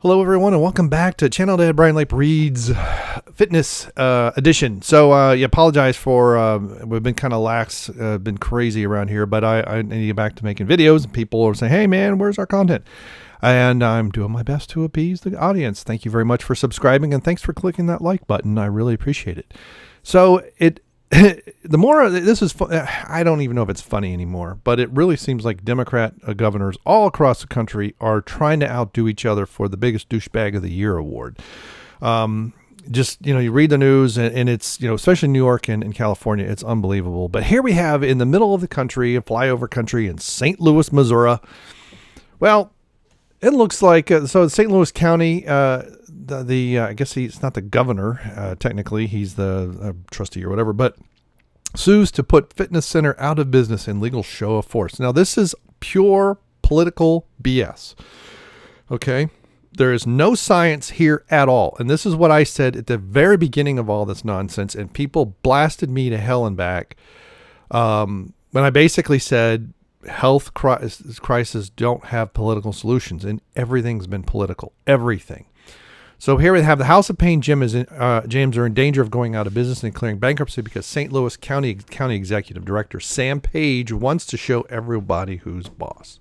Hello, everyone, and welcome back to Channel Dad Bryon Lape Reads Fitness Edition. So, you apologize for we've been kind of lax, been crazy around here, but I need to get back to making videos. People are saying, "Hey, man, where's our content?" And I'm doing my best to appease the audience. Thank you very much for subscribing, and thanks for clicking that like button. I really appreciate it. So the more this is, I don't even know if it's funny anymore, but it really seems like Democrat governors all across the country are trying to outdo each other for the biggest douchebag of the year award. You read the news and it's, especially New York and California, it's unbelievable. But here we have in the middle of the country, a flyover country in St. Louis, Missouri. Well, it looks like, so St. Louis County, I guess he's not the governor, technically, he's the trustee or whatever, but sues to put fitness center out of business in legal show of force. Now, this is pure political BS. Okay? There is no science here at all. And this is what I said at the very beginning of all this nonsense, and people blasted me to hell and back when I basically said health crises don't have political solutions, and everything's been political. Everything. So here we have the House of Pain gyms are in danger of going out of business and declaring bankruptcy because St. Louis County Executive Director Sam Page wants to show everybody who's boss.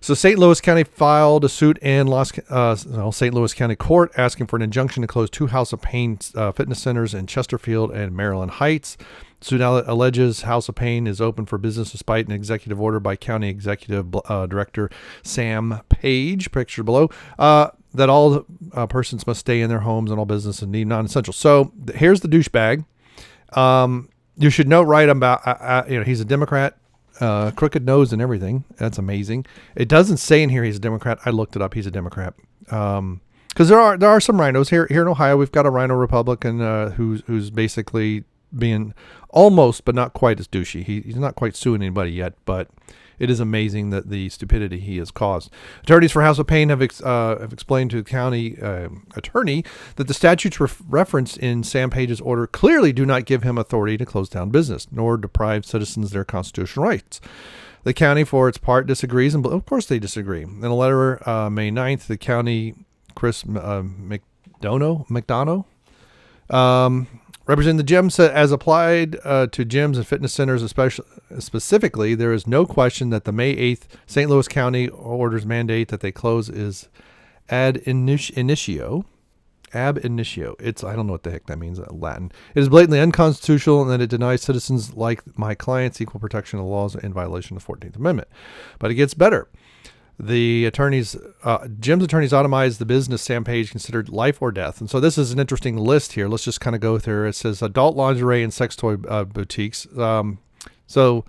So St. Louis County filed a suit in St. Louis County Court asking for an injunction to close two House of Pain fitness centers in Chesterfield and Maryland Heights. Suit alleges House of Pain is open for business despite an executive order by County Executive Director Sam Page, pictured below, that all persons must stay in their homes and all business and deemed non-essential. So here's the douchebag. You should know right about, he's a Democrat, crooked nose and everything. That's amazing. It doesn't say in here he's a Democrat. I looked it up. He's a Democrat. Because there are some rhinos here in Ohio. We've got a rhino Republican who's basically being almost, but not quite as douchey. He's not quite suing anybody yet, but it is amazing that the stupidity he has caused. Attorneys for House of Pain have explained to the county attorney that the statutes referenced in Sam Page's order clearly do not give him authority to close down business, nor deprive citizens their constitutional rights. The county, for its part, disagrees, and of course they disagree. In a letter May 9th, the county, Chris McDonough, representing the gyms as applied to gyms and fitness centers, specifically, there is no question that the May 8th St. Louis County order's mandate that they close is ab initio. Ab initio. I don't know what the heck that means in Latin. It is blatantly unconstitutional and that it denies citizens like my clients equal protection of the laws in violation of the 14th Amendment. But it gets better. The Jim's attorneys automized the business Sam Page considered life or death. And so this is an interesting list here. Let's just kind of go through. It says adult lingerie and sex toy boutiques. So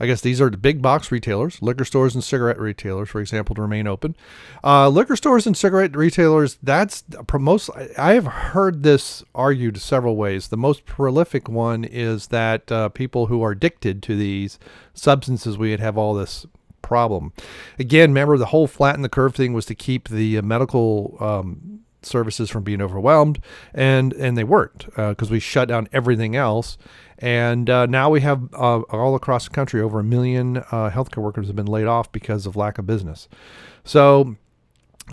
I guess these are the big box retailers, liquor stores and cigarette retailers, for example, to remain open. Liquor stores and cigarette retailers, that's most, I have heard this argued several ways. The most prolific one is that people who are addicted to these substances, we'd have all this problem. Again, remember the whole flatten the curve thing was to keep the medical services from being overwhelmed, and they weren't because we shut down everything else. And now we have all across the country over 1 million healthcare workers have been laid off because of lack of business. So,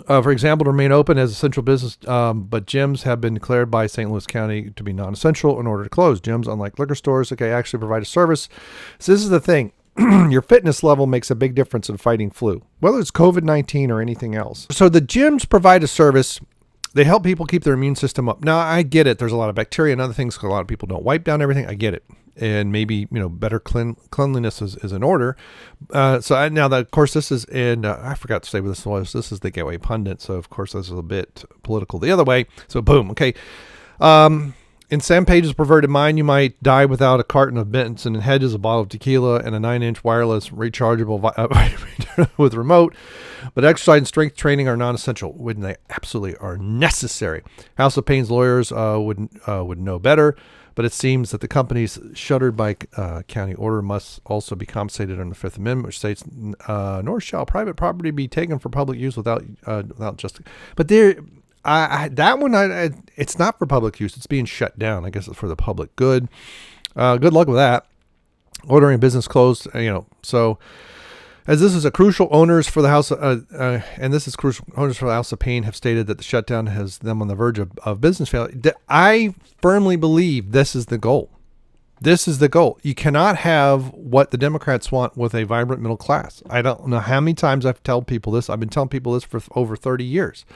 for example, to remain open as essential business, but gyms have been declared by St. Louis County to be non-essential in order to close. Gyms, unlike liquor stores, actually provide a service. So this is the thing. Your fitness level makes a big difference in fighting flu, whether it's COVID-19 or anything else. So the gyms provide a service. They help people keep their immune system up. Now, I get it. There's a lot of bacteria and other things. A lot of people don't wipe down everything. I get it. And maybe, better cleanliness is in order. Of course, this is in, I forgot to say what this was. This is the Gateway Pundit. So, of course, this is a bit political the other way. So, boom. Okay. In Sam Page's perverted mind, you might die without a carton of Benson and Hedges, a bottle of tequila, and a 9-inch wireless rechargeable with remote. But exercise and strength training are non-essential when they absolutely are necessary. House of Pain's lawyers would know better, but it seems that the companies shuttered by county order must also be compensated under the Fifth Amendment, which states, nor shall private property be taken for public use without just. But there. It's not for public use. It's being shut down. I guess it's for the public good. Good luck with that. Ordering a business closed, So As this is a crucial owners for the House, and this is crucial owners for the House of Pain have stated that the shutdown has them on the verge of business failure. I firmly believe this is the goal. This is the goal. You cannot have what the Democrats want with a vibrant middle class. I don't know how many times I've told people this. I've been telling people this for over 30 years.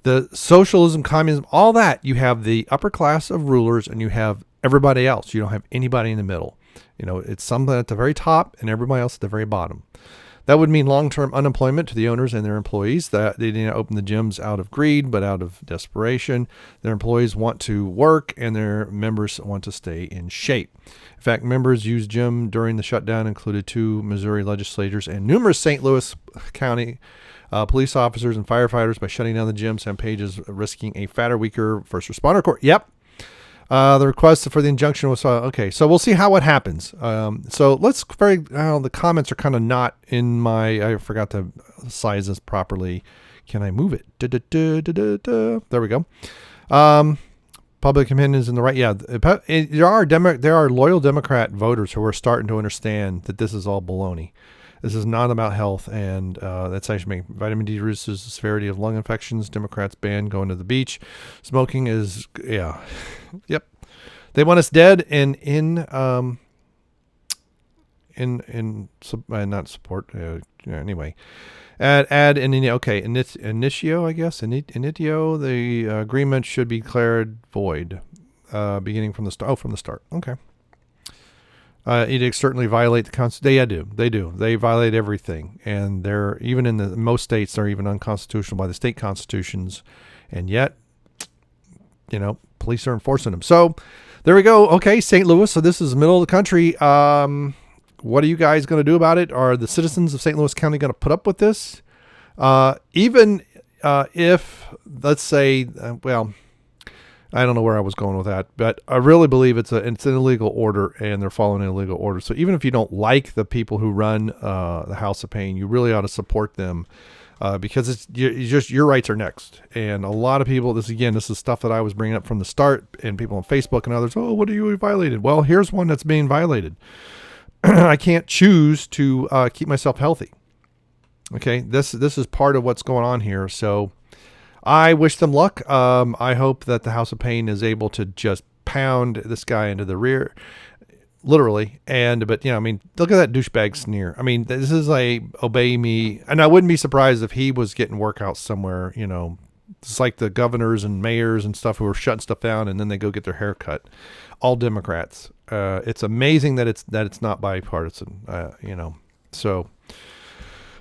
The socialism, communism, all that, you have the upper class of rulers and you have everybody else. You don't have anybody in the middle. You know, it's something at the very top and everybody else at the very bottom. That would mean long-term unemployment to the owners and their employees. That they didn't open the gyms out of greed, but out of desperation. Their employees want to work and their members want to stay in shape. In fact, members used gym during the shutdown included 2 Missouri legislators and numerous St. Louis County police officers and firefighters by shutting down the gyms and pages, risking a fatter, weaker first responder court. Yep. The request for the injunction was, okay, so we'll see how it happens. So let's the comments are kind of not in I forgot to size this properly. Can I move it? There we go. Public opinion is in the right. Yeah. There are loyal Democrat voters who are starting to understand that this is all baloney. This is not about health, and that's actually making vitamin D reduces the severity of lung infections. Democrats ban going to the beach. Smoking is, yeah, yep. They want us dead and not support. Anyway, add initio, I guess initio. The agreement should be declared void, beginning from the start. Oh, from the start. Okay. Edicts certainly violate the Constitution. They do. They violate everything. And they're, even in most states, they're even unconstitutional by the state constitutions. And yet, police are enforcing them. So there we go. Okay, St. Louis. So this is the middle of the country. What are you guys going to do about it? Are the citizens of St. Louis County going to put up with this? Even if, let's say, I don't know where I was going with that, but I really believe it's an illegal order and they're following an illegal order. So even if you don't like the people who run the House of Pain, you really ought to support them because it's just your rights are next. And a lot of people, this is stuff that I was bringing up from the start, and people on Facebook and others, oh, what are you violated? Well, here's one that's being violated. I can't choose to keep myself healthy. Okay, this is part of what's going on here. So I wish them luck. I hope that the House of Pain is able to just pound this guy into the rear, literally. But look at that douchebag sneer. I mean, this is obey me. And I wouldn't be surprised if he was getting workouts somewhere, it's like the governors and mayors and stuff who are shutting stuff down and then they go get their hair cut. All Democrats. It's amazing that it's not bipartisan, so.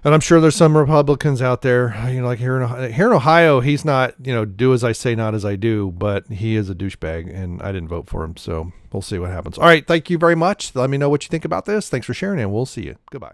And I'm sure there's some Republicans out there, like here in Ohio, he's not, do as I say, not as I do, but he is a douchebag and I didn't vote for him. So we'll see what happens. All right. Thank you very much. Let me know what you think about this. Thanks for sharing and we'll see you. Goodbye.